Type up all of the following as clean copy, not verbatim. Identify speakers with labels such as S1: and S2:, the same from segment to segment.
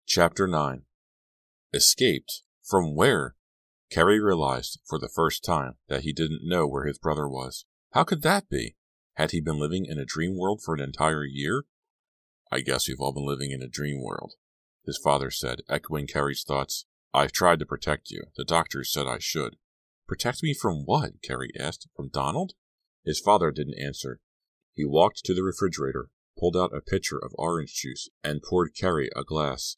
S1: Chapter 9. Escaped? From where? Carrie realized, for the first time, that he didn't know where his brother was. How could that be? Had he been living in a dream world for an entire year? I guess we've all been living in a dream world, his father said, echoing Carrie's thoughts. I've tried to protect you. The doctors said I should. Protect me from what? Carrie asked. From Donald? His father didn't answer. He walked to the refrigerator, pulled out a pitcher of orange juice, and poured Carrie a glass.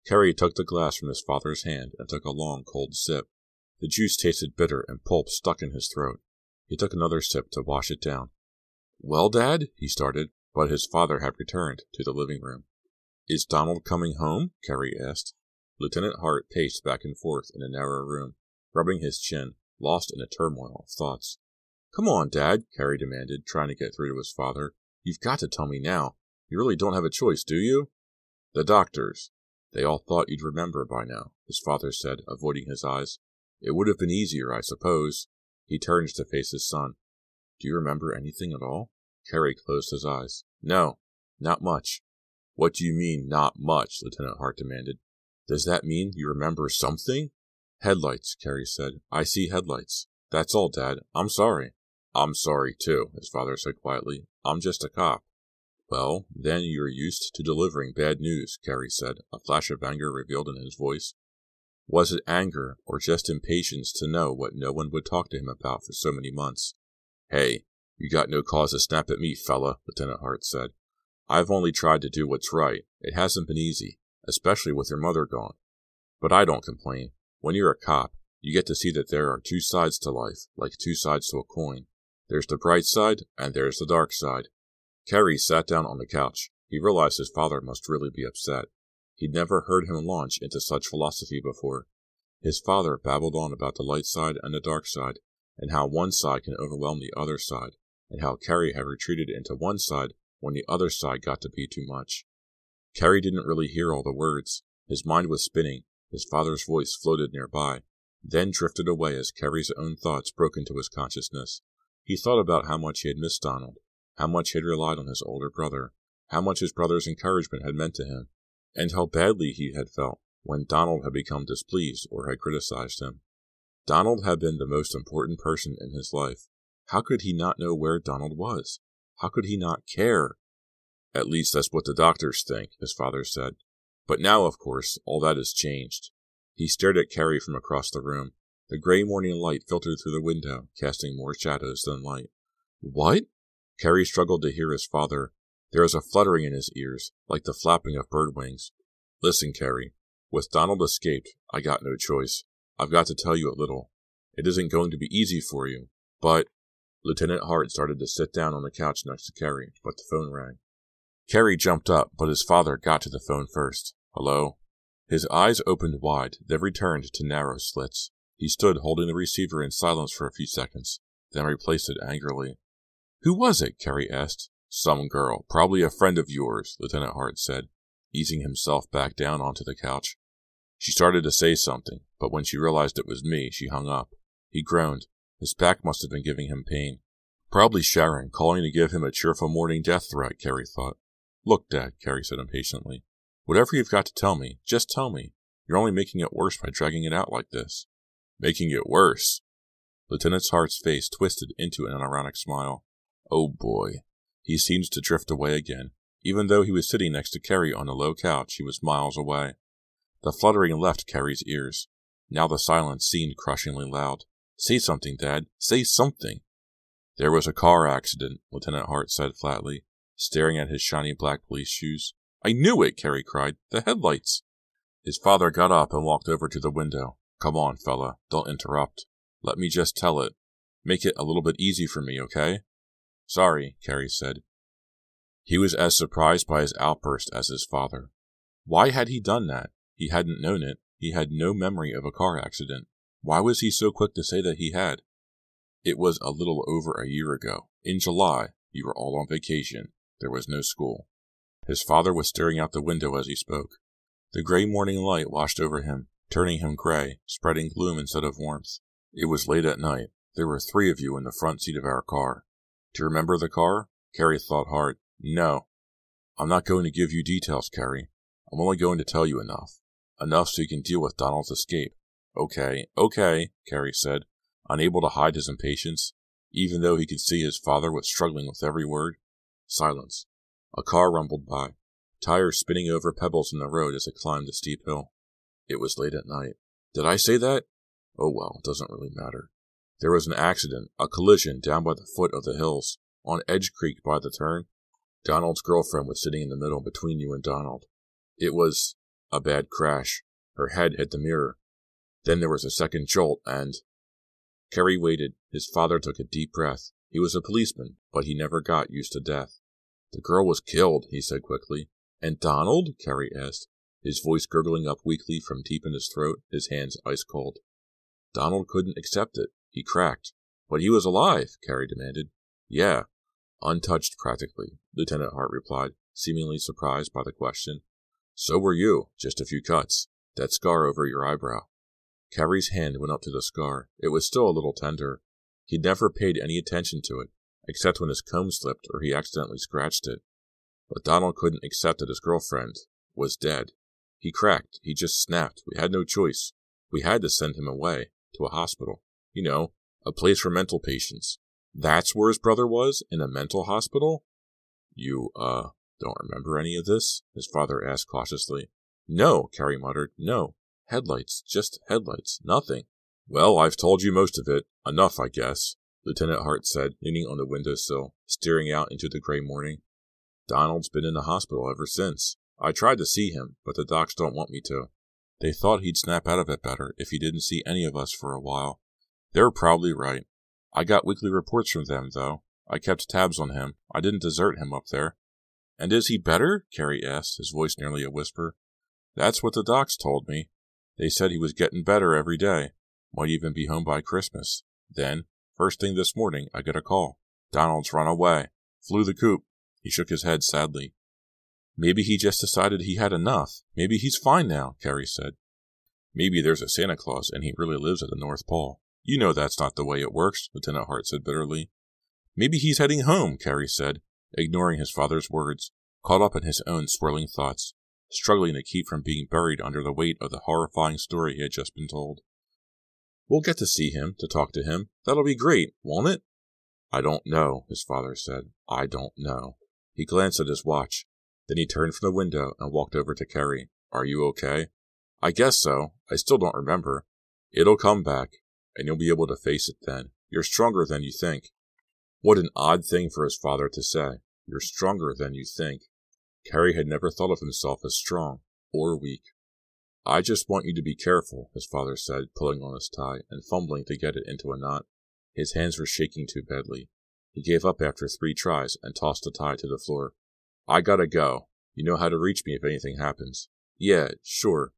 S1: Carrie took the glass from his father's hand and took a long, cold sip. The juice tasted bitter and pulp stuck in his throat. He took another sip to wash it down. Well, Dad, he started, but his father had returned to the living room. Is Donald coming home? Carrie asked. Lieutenant Hart paced back and forth in a narrow room, rubbing his chin, lost in a turmoil of thoughts. Come on, Dad, Carrie demanded, trying to get through to his father. You've got to tell me now. You really don't have a choice, do you? The doctors. They all thought you'd remember by now, his father said, avoiding his eyes. It would have been easier, I suppose. He turned to face his son. Do you remember anything at all? Carrie closed his eyes. No, not much. What do you mean, not much? Lieutenant Hart demanded. Does that mean you remember something? Headlights, Carrie said. I see headlights. That's all, Dad. I'm sorry. I'm sorry, too, his father said quietly. I'm just a cop. Well, then you're used to delivering bad news, Carrie said, a flash of anger revealed in his voice. Was it anger, or just impatience to know what no one would talk to him about for so many months? Hey, you got no cause to snap at me, fella, Lieutenant Hart said. I've only tried to do what's right. It hasn't been easy, especially with your mother gone. But I don't complain. When you're a cop, you get to see that there are two sides to life, like two sides to a coin. There's the bright side, and there's the dark side. Carrie sat down on the couch. He realized his father must really be upset. He'd never heard him launch into such philosophy before. His father babbled on about the light side and the dark side, and how one side can overwhelm the other side, and how Carrie had retreated into one side when the other side got to be too much. Carrie didn't really hear all the words. His mind was spinning. His father's voice floated nearby, then drifted away as Carrie's own thoughts broke into his consciousness. He thought about how much he had missed Donald, how much he had relied on his older brother, how much his brother's encouragement had meant to him, and how badly he had felt when Donald had become displeased or had criticized him. Donald had been the most important person in his life. How could he not know where Donald was? How could he not care? At least that's what the doctors think, his father said. But now, of course, all that has changed. He stared at Carrie from across the room. The gray morning light filtered through the window, casting more shadows than light. What? Carrie struggled to hear his father. There was a fluttering in his ears, like the flapping of bird wings. Listen, Carrie. With Donald escaped, I got no choice. I've got to tell you a little. It isn't going to be easy for you, but... Lieutenant Hart started to sit down on the couch next to Carrie, but the phone rang. Carrie jumped up, but his father got to the phone first. Hello? His eyes opened wide, then returned to narrow slits. He stood holding the receiver in silence for a few seconds, then replaced it angrily. Who was it? Carrie asked. Some girl, probably a friend of yours, Lieutenant Hart said, easing himself back down onto the couch. She started to say something, but when she realized it was me, she hung up. He groaned. His back must have been giving him pain. Probably Sharon, calling to give him a cheerful morning death threat, Carrie thought. Look, Dad, Carrie said impatiently. Whatever you've got to tell me, just tell me. You're only making it worse by dragging it out like this. Making it worse? Lieutenant Hart's face twisted into an ironic smile. Oh boy. He seemed to drift away again. Even though he was sitting next to Carrie on the low couch, he was miles away. The fluttering left Carrie's ears. Now the silence seemed crushingly loud. Say something, Dad. Say something. There was a car accident, Lieutenant Hart said flatly, staring at his shiny black police shoes. I knew it, Carrie cried. The headlights. His father got up and walked over to the window. Come on, fella. Don't interrupt. Let me just tell it. Make it a little bit easy for me, okay? Sorry, Carrie said. He was as surprised by his outburst as his father. Why had he done that? He hadn't known it. He had no memory of a car accident. Why was he so quick to say that he had? It was a little over a year ago. In July, you were all on vacation. There was no school. His father was staring out the window as he spoke. The gray morning light washed over him, turning him gray, spreading gloom instead of warmth. It was late at night. There were 3 of you in the front seat of our car. Do you remember the car? Carrie thought hard. No. I'm not going to give you details, Carrie. I'm only going to tell you enough. Enough so you can deal with Donald's escape. Okay, Carrie said, unable to hide his impatience, even though he could see his father was struggling with every word. Silence. A car rumbled by, tires spinning over pebbles in the road as it climbed the steep hill. It was late at night. Did I say that? Oh well, it doesn't really matter. There was an accident, a collision down by the foot of the hills, on Edge Creek by the turn. Donald's girlfriend was sitting in the middle between you and Donald. It was a bad crash. Her head hit the mirror. Then there was a second jolt, and... Carrie waited. His father took a deep breath. He was a policeman, but he never got used to death. The girl was killed, he said quickly. And Donald? Carrie asked, his voice gurgling up weakly from deep in his throat, his hands ice cold. Donald couldn't accept it. He cracked. But he was alive, Carrie demanded. Yeah. Untouched, practically, Lieutenant Hart replied, seemingly surprised by the question. So were you, just a few cuts. That scar over your eyebrow. Carrie's hand went up to the scar. It was still a little tender. He'd never paid any attention to it, except when his comb slipped or he accidentally scratched it. But Donald couldn't accept that his girlfriend was dead. He cracked. He just snapped. We had no choice. We had to send him away, to a hospital. You know, a place for mental patients. That's where his brother was, in a mental hospital? You, don't remember any of this? His father asked cautiously. No, Carrie muttered. No. Headlights. Just headlights. Nothing. Well, I've told you most of it. Enough, I guess, Lieutenant Hart said, leaning on the windowsill, staring out into the gray morning. Donald's been in the hospital ever since. I tried to see him, but the docs don't want me to. They thought he'd snap out of it better if he didn't see any of us for a while. They're probably right. I got weekly reports from them, though. I kept tabs on him. I didn't desert him up there. And is he better? Carrie asked, his voice nearly a whisper. That's what the docs told me. They said he was getting better every day. Might even be home by Christmas. Then, first thing this morning, I get a call. Donald's run away. Flew the coop. He shook his head sadly. Maybe he just decided he had enough. Maybe he's fine now, Carrie said. Maybe there's a Santa Claus and he really lives at the North Pole. You know that's not the way it works, Lieutenant Hart said bitterly. Maybe he's heading home, Carrie said, ignoring his father's words, caught up in his own swirling thoughts, struggling to keep from being buried under the weight of the horrifying story he had just been told. We'll get to see him, to talk to him. That'll be great, won't it? I don't know, his father said. I don't know. He glanced at his watch. Then he turned from the window and walked over to Carrie. Are you okay? I guess so. I still don't remember. It'll come back, and you'll be able to face it then. You're stronger than you think. What an odd thing for his father to say. You're stronger than you think. Carrie had never thought of himself as strong or weak. I just want you to be careful, his father said, pulling on his tie and fumbling to get it into a knot. His hands were shaking too badly. He gave up after 3 tries and tossed the tie to the floor. I gotta go. You know how to reach me if anything happens. Yeah, sure.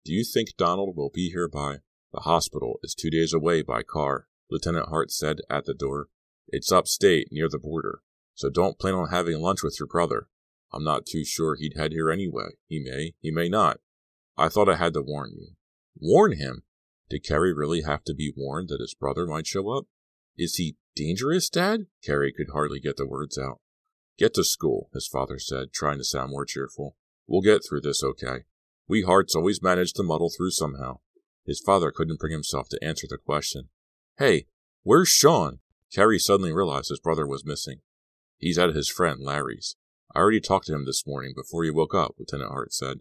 S1: Do you think Donald will be here by... The hospital is 2 days away by car, Lieutenant Hart said at the door. It's upstate, near the border, so don't plan on having lunch with your brother. I'm not too sure he'd head here anyway. He may not. I thought I had to warn you. Warn him? Did Carrie really have to be warned that his brother might show up? Is he dangerous, Dad? Carrie could hardly get the words out. Get to school, his father said, trying to sound more cheerful. We'll get through this okay. We Harts always manage to muddle through somehow. His father couldn't bring himself to answer the question. Hey, where's Sean? Carrie suddenly realized his brother was missing. He's at his friend Larry's. I already talked to him this morning before you woke up, Lieutenant Hart said.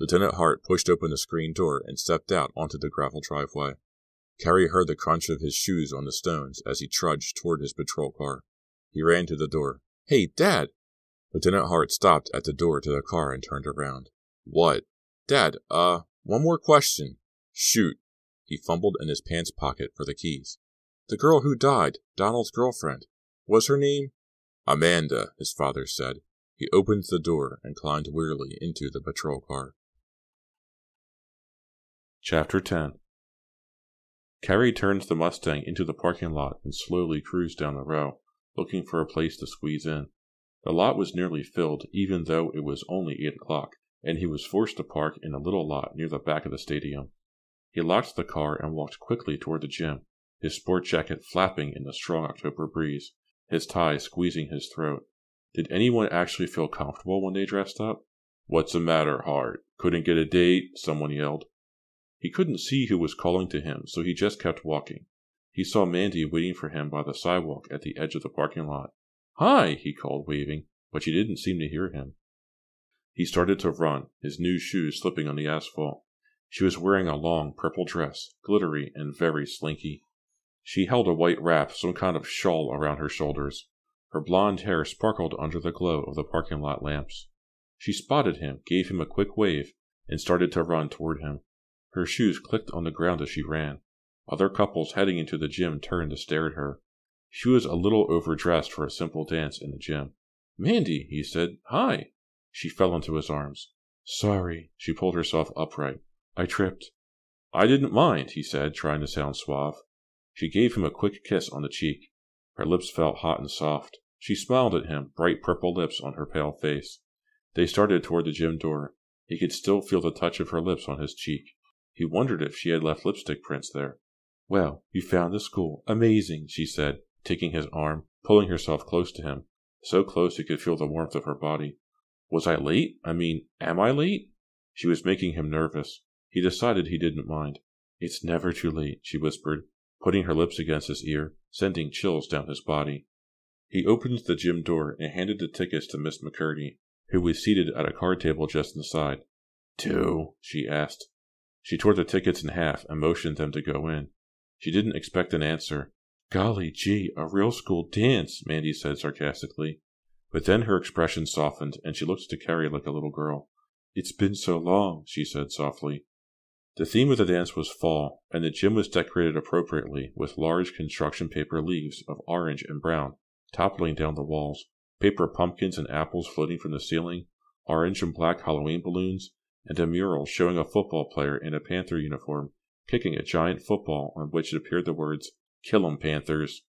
S1: Lieutenant Hart pushed open the screen door and stepped out onto the gravel driveway. Carrie heard the crunch of his shoes on the stones as he trudged toward his patrol car. He ran to the door. Hey, Dad! Lieutenant Hart stopped at the door to the car and turned around. What? Dad, one more question. Shoot. He fumbled in his pants pocket for the keys. The girl who died, Donald's girlfriend. Was her name? Amanda, his father said. He opened the door and climbed wearily into the patrol car. Chapter 10. Carrie turned the Mustang into the parking lot and slowly cruised down the row, looking for a place to squeeze in. The lot was nearly filled, even though it was only 8 o'clock, and he was forced to park in a little lot near the back of the stadium. He locked the car and walked quickly toward the gym, his sport jacket flapping in the strong October breeze, his tie squeezing his throat. Did anyone actually feel comfortable when they dressed up? "What's the matter, Hart? Couldn't get a date?" someone yelled. He couldn't see who was calling to him, so he just kept walking. He saw Mandy waiting for him by the sidewalk at the edge of the parking lot. "Hi," he called, waving, but she didn't seem to hear him. He started to run, his new shoes slipping on the asphalt. She was wearing a long purple dress, glittery and very slinky. She held a white wrap, some kind of shawl, around her shoulders. Her blonde hair sparkled under the glow of the parking lot lamps. She spotted him, gave him a quick wave, and started to run toward him. Her shoes clicked on the ground as she ran. Other couples heading into the gym turned to stare at her. She was a little overdressed for a simple dance in the gym. "Mandy," he said. "Hi." She fell into his arms. "Sorry." She pulled herself upright. "I tripped." "I didn't mind," he said, trying to sound suave. She gave him a quick kiss on the cheek. Her lips felt hot and soft. She smiled at him, bright purple lips on her pale face. They started toward the gym door. He could still feel the touch of her lips on his cheek. He wondered if she had left lipstick prints there. "Well, you found the school. Amazing," she said, taking his arm, pulling herself close to him, so close he could feel the warmth of her body. "Was I late? Am I late?" She was making him nervous. He decided he didn't mind. "It's never too late," she whispered, putting her lips against his ear, sending chills down his body. He opened the gym door and handed the tickets to Miss McCurdy, who was seated at a card table just inside. "Two?" she asked. She tore the tickets in half and motioned them to go in. She didn't expect an answer. "Golly gee, a real school dance," Mandy said sarcastically. But then her expression softened, and she looked to Carrie like a little girl. "It's been so long," she said softly. The theme of the dance was fall, and the gym was decorated appropriately with large construction paper leaves of orange and brown toppling down the walls, paper pumpkins and apples floating from the ceiling, orange and black Halloween balloons, and a mural showing a football player in a Panther uniform kicking a giant football on which appeared the words, "Kill 'em, Panthers."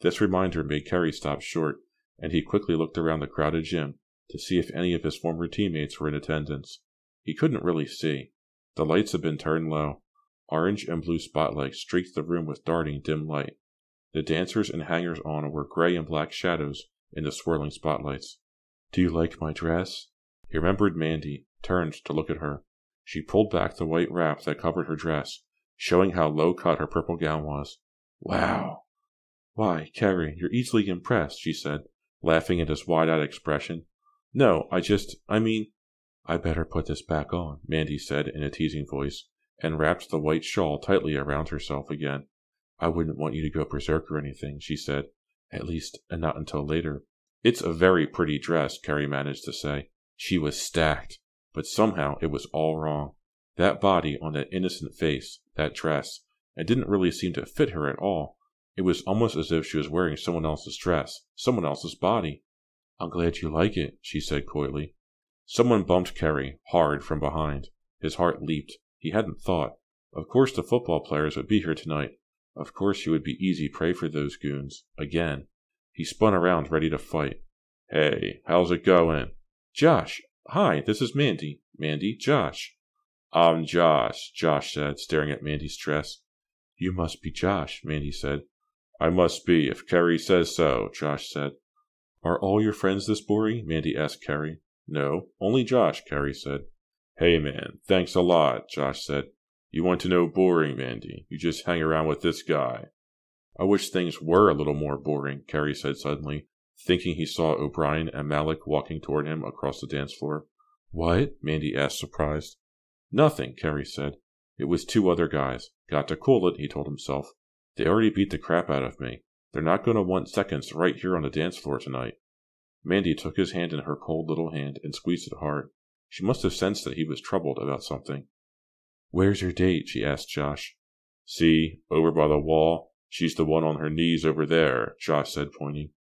S1: This reminder made Carrie stop short, and he quickly looked around the crowded gym to see if any of his former teammates were in attendance. He couldn't really see. The lights had been turned low. Orange and blue spotlights streaked the room with darting dim light. The dancers and hangers-on were gray and black shadows in the swirling spotlights. "Do you like my dress?" He remembered Mandy, turned to look at her. She pulled back the white wrap that covered her dress, showing how low-cut her purple gown was. "Wow!" "Why, Carrie, you're easily impressed," she said, laughing at his wide-eyed expression. "No, I better put this back on," Mandy said in a teasing voice, and wrapped the white shawl tightly around herself again. "I wouldn't want you to go berserk or anything," she said. "At least, not until later." "It's a very pretty dress," Carrie managed to say. She was stacked, but somehow it was all wrong. That body on that innocent face, that dress, it didn't really seem to fit her at all. It was almost as if she was wearing someone else's dress, someone else's body. "I'm glad you like it," she said coyly. Someone bumped Carrie, hard, from behind. His heart leaped. He hadn't thought. Of course the football players would be here tonight. Of course he would be easy prey for those goons. Again. He spun around, ready to fight. "Hey, how's it going?" "Josh! Hi, this is Mandy. Mandy, Josh." "I'm Josh," Josh said, staring at Mandy's dress. "You must be Josh," Mandy said. "I must be, if Carrie says so," Josh said. "Are all your friends this boring?" Mandy asked Carrie. "No, only Josh," Carrie said. "Hey man, thanks a lot," Josh said. "You want to know boring, Mandy? You just hang around with this guy." "I wish things were a little more boring," Carrie said suddenly, thinking he saw O'Brien and Malik walking toward him across the dance floor. "What?" Mandy asked, surprised. "Nothing," Carrie said. "It was two other guys. Got to cool it," he told himself. "They already beat the crap out of me. They're not going to want seconds right here on the dance floor tonight." Mandy took his hand in her cold little hand and squeezed it hard. She must have sensed that he was troubled about something. "Where's your date?" she asked Josh. "See, over by the wall. She's the one on her knees over there," Josh said, pointing.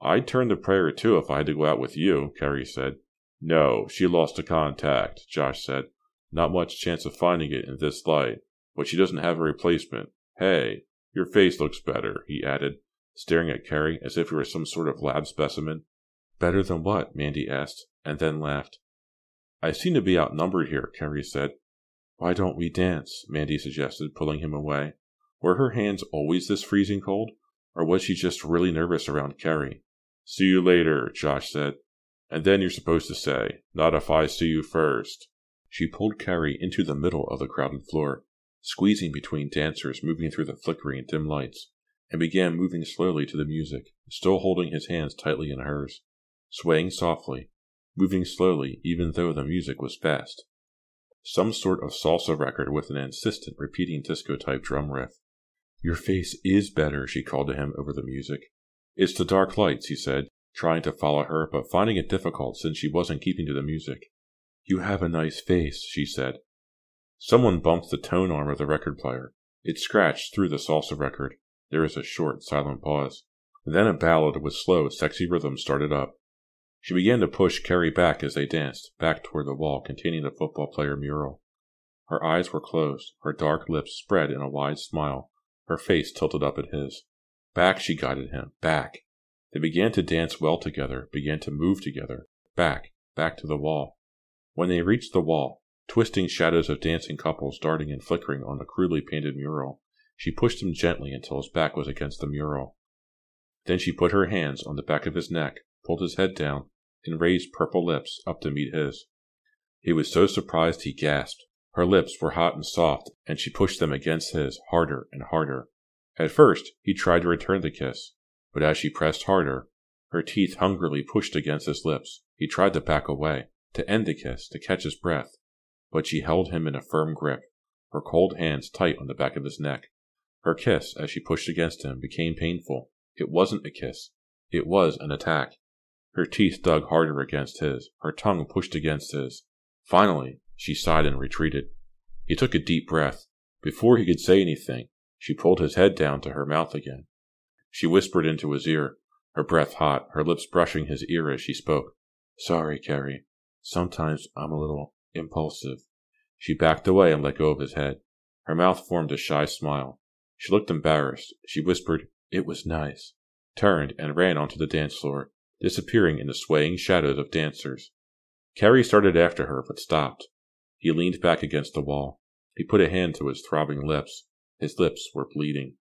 S1: "I'd turn to prayer too if I had to go out with you," Carrie said. "No, she lost the contact," Josh said. "Not much chance of finding it in this light, but she doesn't have a replacement. Hey, your face looks better," he added, staring at Carrie as if he were some sort of lab specimen. "Better than what?" Mandy asked, and then laughed. "I seem to be outnumbered here," Carrie said. "Why don't we dance?" Mandy suggested, pulling him away. Were her hands always this freezing cold, or was she just really nervous around Carrie? "See you later," Josh said. And then you're supposed to say, not if I see you first. She pulled Carrie into the middle of the crowded floor, squeezing between dancers moving through the flickering dim lights, and began moving slowly to the music, still holding his hands tightly in hers, swaying softly, moving slowly even though the music was fast. Some sort of salsa record with an insistent repeating disco-type drum riff. Your face is better, she called to him over the music. It's the dark lights, he said, trying to follow her, but finding it difficult since she wasn't keeping to the music. You have a nice face, she said. Someone bumped the tone arm of the record player. It scratched through the salsa record. There was a short, silent pause. Then a ballad with slow, sexy rhythm started up. She began to push Carrie back as they danced, back toward the wall containing the football player mural. Her eyes were closed, her dark lips spread in a wide smile, her face tilted up at his. Back, she guided him, back. They began to dance well together, began to move together, back to the wall. When they reached the wall, twisting shadows of dancing couples darting and flickering on the crudely painted mural, she pushed him gently until his back was against the mural. Then she put her hands on the back of his neck, pulled his head down, and raised purple lips up to meet his. He was so surprised he gasped. Her lips were hot and soft, and she pushed them against his, harder and harder. At first, he tried to return the kiss, but as she pressed harder, her teeth hungrily pushed against his lips. He tried to back away, to end the kiss, to catch his breath, but she held him in a firm grip, her cold hands tight on the back of his neck. Her kiss, as she pushed against him, became painful. It wasn't a kiss. It was an attack. Her teeth dug harder against his, her tongue pushed against his. Finally, she sighed and retreated. He took a deep breath. Before he could say anything, she pulled his head down to her mouth again. She whispered into his ear, her breath hot, her lips brushing his ear as she spoke. Sorry, Carrie. Sometimes I'm a little impulsive. She backed away and let go of his head. Her mouth formed a shy smile. She looked embarrassed. She whispered, It was nice, turned and ran onto the dance floor, disappearing in the swaying shadows of dancers. Carrie started after her, but stopped. He leaned back against the wall. He put a hand to his throbbing lips. His lips were bleeding.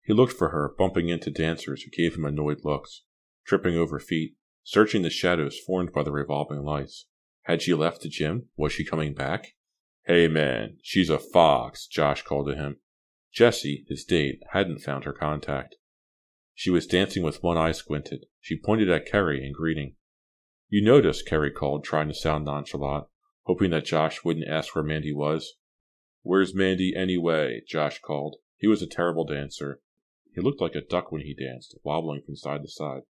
S1: He looked for her, bumping into dancers who gave him annoyed looks, tripping over feet, searching the shadows formed by the revolving lights. Had she left the gym? Was she coming back? Hey man, she's a fox, Josh called to him. Jessie, his date, hadn't found her contact. She was dancing with one eye squinted. She pointed at Carrie in greeting. You noticed, Carrie called, trying to sound nonchalant, hoping that Josh wouldn't ask where Mandy was. Where's Mandy anyway? Josh called. He was a terrible dancer. He looked like a duck when he danced, wobbling from side to side.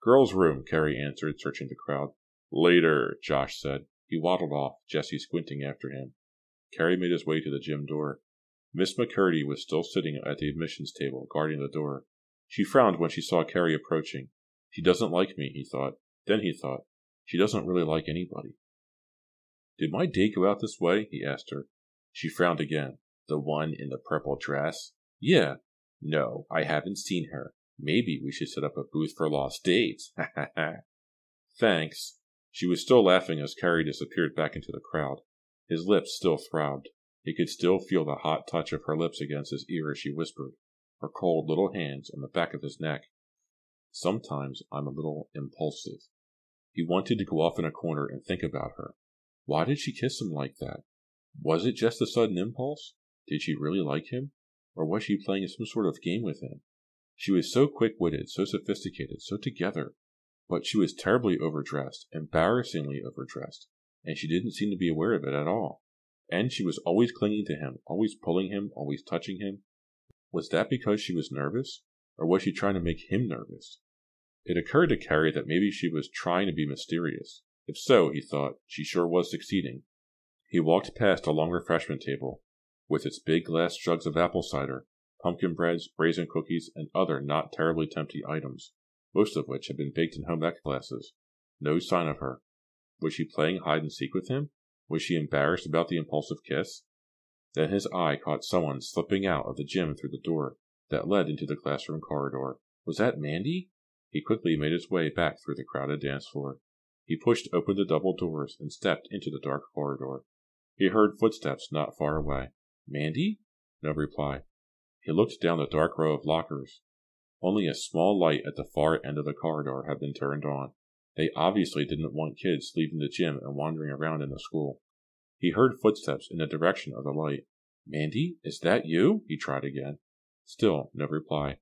S1: Girls' room, Carrie answered, searching the crowd. Later, Josh said. He waddled off, Jessie squinting after him. Carrie made his way to the gym door. Miss McCurdy was still sitting at the admissions table, guarding the door. She frowned when she saw Carrie approaching. She doesn't like me, he thought. Then he thought, she doesn't really like anybody. Did my date go out this way? He asked her. She frowned again. The one in the purple dress? Yeah. No, I haven't seen her. Maybe we should set up a booth for lost dates. Ha ha ha. Thanks. She was still laughing as Carrie disappeared back into the crowd. His lips still throbbed. He could still feel the hot touch of her lips against his ear as she whispered, her cold little hands on the back of his neck. Sometimes I'm a little impulsive. He wanted to go off in a corner and think about her. Why did she kiss him like that? Was it just a sudden impulse? Did she really like him? Or was she playing some sort of game with him? She was so quick-witted, so sophisticated, so together. But she was terribly overdressed, embarrassingly overdressed, and she didn't seem to be aware of it at all. And she was always clinging to him, always pulling him, always touching him. Was that because she was nervous? Or was she trying to make him nervous? It occurred to Carrie that maybe she was trying to be mysterious. If so, he thought, she sure was succeeding. He walked past a long refreshment table, with its big glass jugs of apple cider, pumpkin breads, raisin cookies, and other not terribly tempting items, most of which had been baked in home ec classes. No sign of her. Was she playing hide-and-seek with him? Was she embarrassed about the impulsive kiss? Then his eye caught someone slipping out of the gym through the door that led into the classroom corridor. Was that Mandy? He quickly made his way back through the crowded dance floor. He pushed open the double doors and stepped into the dark corridor. He heard footsteps not far away. Mandy? No reply. He looked down the dark row of lockers. Only a small light at the far end of the corridor had been turned on. They obviously didn't want kids leaving the gym and wandering around in the school. He heard footsteps in the direction of the light. "Mandy, is that you?" he tried again. Still no reply.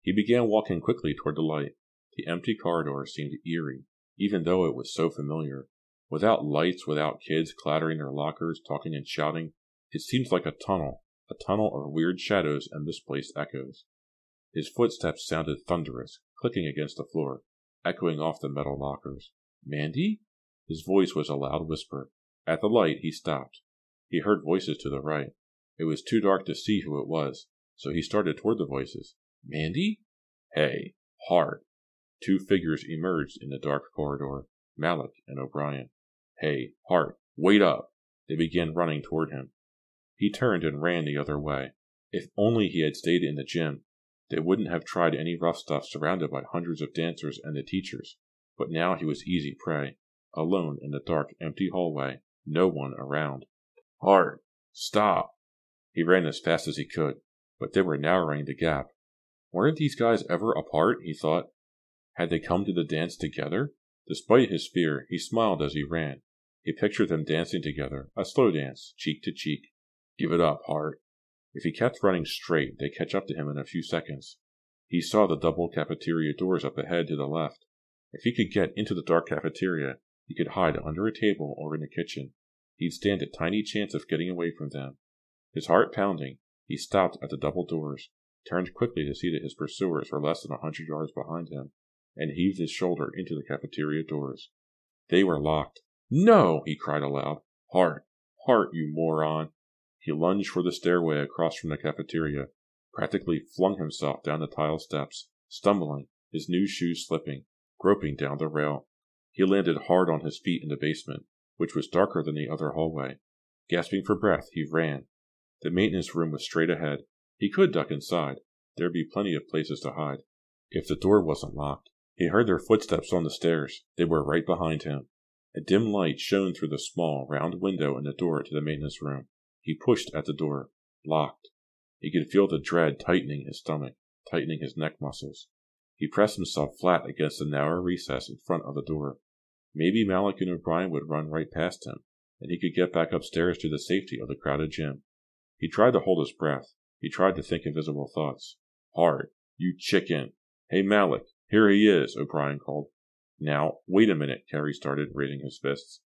S1: He began walking quickly toward the light. The empty corridor seemed eerie, even though it was so familiar. Without lights, without kids clattering their lockers, talking and shouting, it seemed like a tunnel of weird shadows and misplaced echoes. His footsteps sounded thunderous, clicking against the floor, echoing off the metal lockers. "Mandy?" His voice was a loud whisper. At the light, he stopped. He heard voices to the right. It was too dark to see who it was, so he started toward the voices. "Mandy?" "Hey, Hart." Two figures emerged in the dark corridor, Malik and O'Brien. "Hey, Hart, wait up!" They began running toward him. He turned and ran the other way. If only he had stayed in the gym, they wouldn't have tried any rough stuff surrounded by hundreds of dancers and the teachers. But now he was easy prey, alone in the dark, empty hallway, no one around. "Hart, stop!" He ran as fast as he could, but they were narrowing the gap. Weren't these guys ever apart, he thought? Had they come to the dance together? Despite his fear, he smiled as he ran. He pictured them dancing together, a slow dance, cheek to cheek. Give it up, Hart. If he kept running straight, they'd catch up to him in a few seconds. He saw the double cafeteria doors up ahead to the left. If he could get into the dark cafeteria, he could hide under a table or in the kitchen. He'd stand a tiny chance of getting away from them. His heart pounding, he stopped at the double doors, turned quickly to see that his pursuers were less than 100 yards behind him, and heaved his shoulder into the cafeteria doors. They were locked. "No!" he cried aloud. "Hart! Hart, you moron!" He lunged for the stairway across from the cafeteria, practically flung himself down the tile steps, stumbling, his new shoes slipping, groping down the rail. He landed hard on his feet in the basement, which was darker than the other hallway. Gasping for breath, he ran. The maintenance room was straight ahead. He could duck inside. There'd be plenty of places to hide. If the door wasn't locked. He heard their footsteps on the stairs. They were right behind him. A dim light shone through the small, round window in the door to the maintenance room. He pushed at the door. Locked. He could feel the dread tightening his stomach, tightening his neck muscles. He pressed himself flat against the narrow recess in front of the door. Maybe Malik and O'Brien would run right past him, and he could get back upstairs to the safety of the crowded gym. He tried to hold his breath. He tried to think invisible thoughts. "Hart, you chicken! Hey, Malik, here he is," O'Brien called. "Now, wait a minute," Carey started, raising his fists.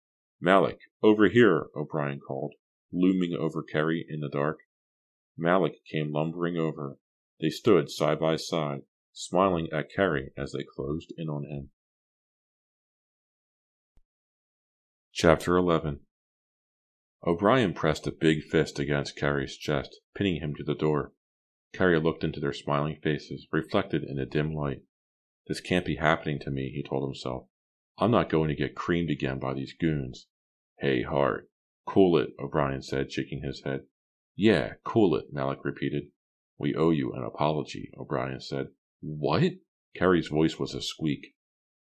S1: "Malik, over here," O'Brien called, looming over Carey in the dark. Malik came lumbering over. They stood side by side, smiling at Carey as they closed in on him. Chapter 11. O'Brien pressed a big fist against Carey's chest, pinning him to the door. Carey looked into their smiling faces, reflected in the dim light. "This can't be happening to me," he told himself. "I'm not going to get creamed again by these goons." "Hey, Hart." "Cool it," O'Brien said, shaking his head. "Yeah, cool it," Malik repeated. "We owe you an apology," O'Brien said. "What?" Carey's voice was a squeak.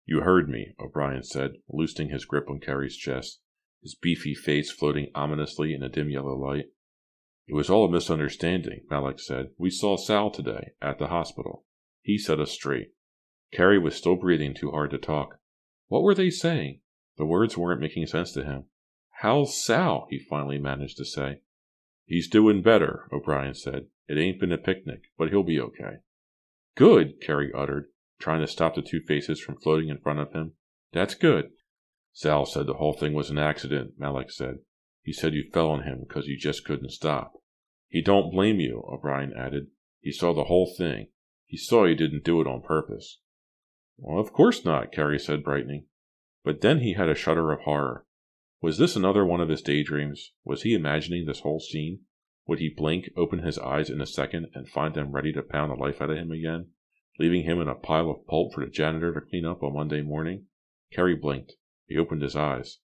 S1: "You heard me," O'Brien said, loosening his grip on Carey's chest, his beefy face floating ominously in the dim yellow light. "It was all a misunderstanding," Malik said. "We saw Sal today, at the hospital. He set us straight." Carey was still breathing too hard to talk. What were they saying? The words weren't making sense to him. "How's Sal?" he finally managed to say. "He's doing better," O'Brien said. "It ain't been a picnic, but he'll be okay." "Good," Carey uttered, trying to stop the two faces from floating in front of him. "That's good." "Sal said the whole thing was an accident," Malik said. "He said you fell on him because you just couldn't stop." "He don't blame you," O'Brien added. "He saw the whole thing. He saw you didn't do it on purpose." "Well, of course not," Carey said, brightening. But then he had a shudder of horror. Was this another one of his daydreams? Was he imagining this whole scene? Would he blink, open his eyes in a second, and find them ready to pound the life out of him again, leaving him in a pile of pulp for the janitor to clean up on Monday morning? Carey blinked. He opened his eyes.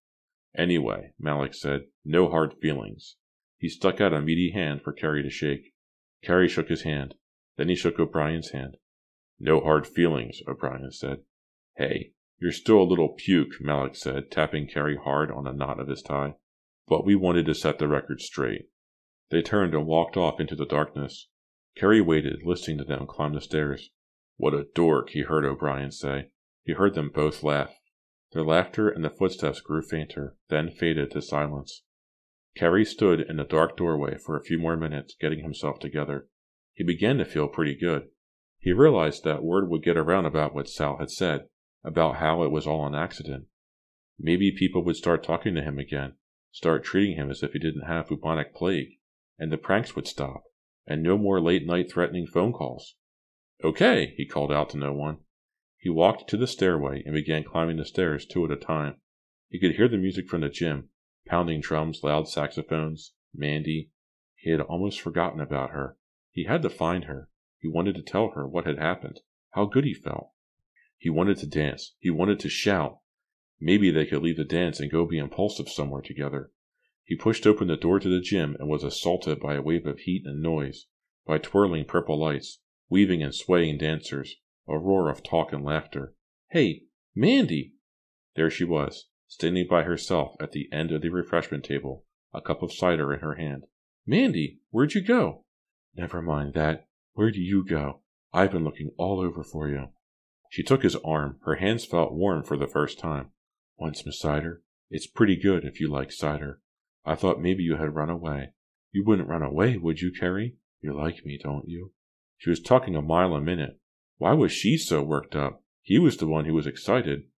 S1: "Anyway," Malik said, "no hard feelings." He stuck out a meaty hand for Carey to shake. Carey shook his hand. Then he shook O'Brien's hand. "No hard feelings," O'Brien said. "Hey, you're still a little puke," Malik said, tapping Carey hard on the knot of his tie. "But we wanted to set the record straight." They turned and walked off into the darkness. Carey waited, listening to them climb the stairs. "What a dork," he heard O'Brien say. He heard them both laugh. Their laughter and the footsteps grew fainter, then faded to silence. Carey stood in the dark doorway for a few more minutes, getting himself together. He began to feel pretty good. He realized that word would get around about what Sal had said, about how it was all an accident. Maybe people would start talking to him again, start treating him as if he didn't have bubonic plague, and the pranks would stop, and no more late-night threatening phone calls. "Okay," he called out to no one. He walked to the stairway and began climbing the stairs 2 at a time. He could hear the music from the gym, pounding drums, loud saxophones, Mandy. He had almost forgotten about her. He had to find her. He wanted to tell her what had happened, how good he felt. He wanted to dance. He wanted to shout. Maybe they could leave the dance and go be impulsive somewhere together. He pushed open the door to the gym and was assaulted by a wave of heat and noise, by twirling purple lights, weaving and swaying dancers, a roar of talk and laughter. "Hey, Mandy!" There she was, standing by herself at the end of the refreshment table, a cup of cider in her hand. "Mandy, where'd you go?" "Never mind that. Where do you go? I've been looking all over for you." She took his arm. Her hands felt warm for the first time. "Want some cider? It's pretty good if you like cider. I thought maybe you had run away. You wouldn't run away, would you, Carey? You like me, don't you?" She was talking a mile a minute. Why was she so worked up? He was the one who was excited.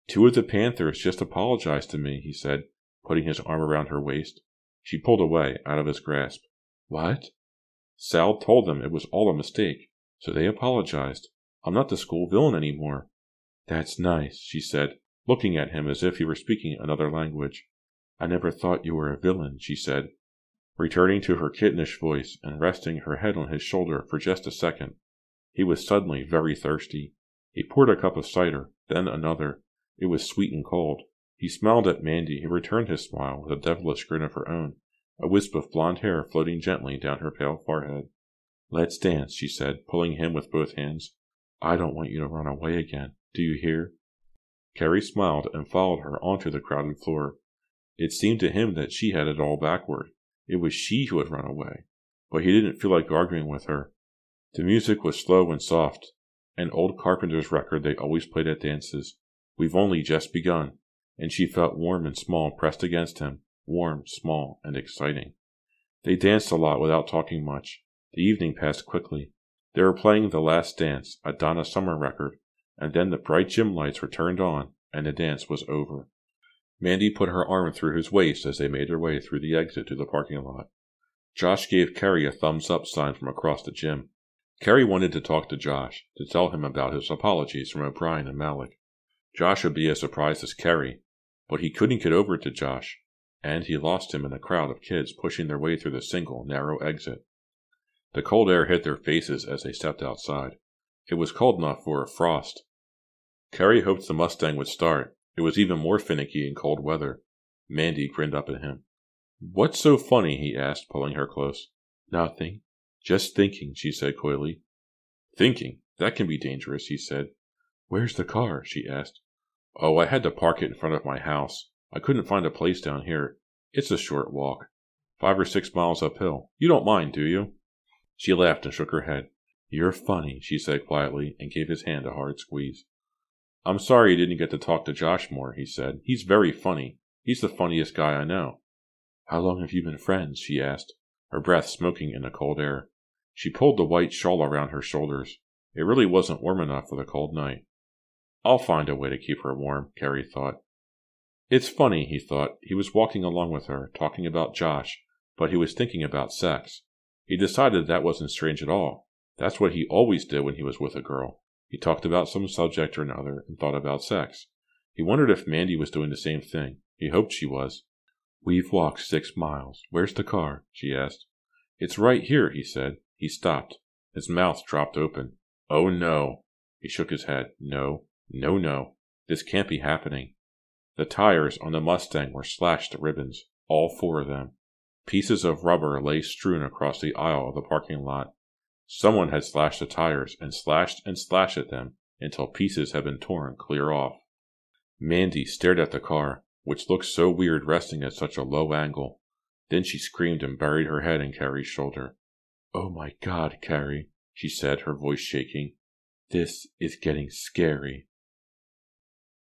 S1: "2 of the Panthers just apologized to me," he said, putting his arm around her waist. She pulled away, out of his grasp. "What?" "Sal told them it was all a mistake, so they apologized. I'm not the school villain anymore." "That's nice," she said, looking at him as if he were speaking another language. "I never thought you were a villain," she said, returning to her kittenish voice and resting her head on his shoulder for just a second. He was suddenly very thirsty. He poured a cup of cider, then another. It was sweet and cold. He smiled at Mandy, who returned his smile with a devilish grin of her own, a wisp of blonde hair floating gently down her pale forehead. "Let's dance," she said, pulling him with both hands. "I don't want you to run away again. Do you hear?" Carey smiled and followed her onto the crowded floor. It seemed to him that she had it all backward. It was she who had run away. But he didn't feel like arguing with her. The music was slow and soft, an old Carpenter's record they always played at dances. "We've only just begun," and she felt warm and small pressed against him, warm, small, and exciting. They danced a lot without talking much. The evening passed quickly. They were playing The Last Dance, a Donna Summer record, and then the bright gym lights were turned on, and the dance was over. Mandy put her arm through his waist as they made their way through the exit to the parking lot. Josh gave Carey a thumbs-up sign from across the gym. Carey wanted to talk to Josh, to tell him about his apologies from O'Brien and Malik. Josh would be as surprised as Carey, but he couldn't get over to Josh, and he lost him in a crowd of kids pushing their way through the single, narrow exit. The cold air hit their faces as they stepped outside. It was cold enough for a frost. Carey hoped the Mustang would start. It was even more finicky in cold weather. Mandy grinned up at him. "What's so funny?" he asked, pulling her close. "Nothing. Just thinking," she said coyly. "Thinking? That can be dangerous," he said. "Where's the car?" she asked. "Oh, I had to park it in front of my house. I couldn't find a place down here. It's a short walk. 5 or 6 miles uphill. You don't mind, do you?" She laughed and shook her head. "You're funny," she said quietly, and gave his hand a hard squeeze. "I'm sorry you didn't get to talk to Josh more," he said. "He's very funny. He's the funniest guy I know." "How long have you been friends?" she asked, her breath smoking in the cold air. She pulled the white shawl around her shoulders. It really wasn't warm enough for the cold night. "I'll find a way to keep her warm," Carey thought. It's funny, he thought. He was walking along with her, talking about Josh, but he was thinking about sex. He decided that wasn't strange at all. That's what he always did when he was with a girl. He talked about some subject or another and thought about sex. He wondered if Mandy was doing the same thing. He hoped she was. "We've walked 6 miles. Where's the car?" she asked. "It's right here," he said. He stopped. His mouth dropped open. "Oh, no." He shook his head. "No. No, no. This can't be happening." The tires on the Mustang were slashed to ribbons, all 4 of them. Pieces of rubber lay strewn across the aisle of the parking lot. Someone had slashed the tires and slashed at them until pieces had been torn clear off. Mandy stared at the car, which looked so weird resting at such a low angle. Then she screamed and buried her head in Carey's shoulder. "Oh my God, Carey," she said, her voice shaking.
S2: This is getting scary.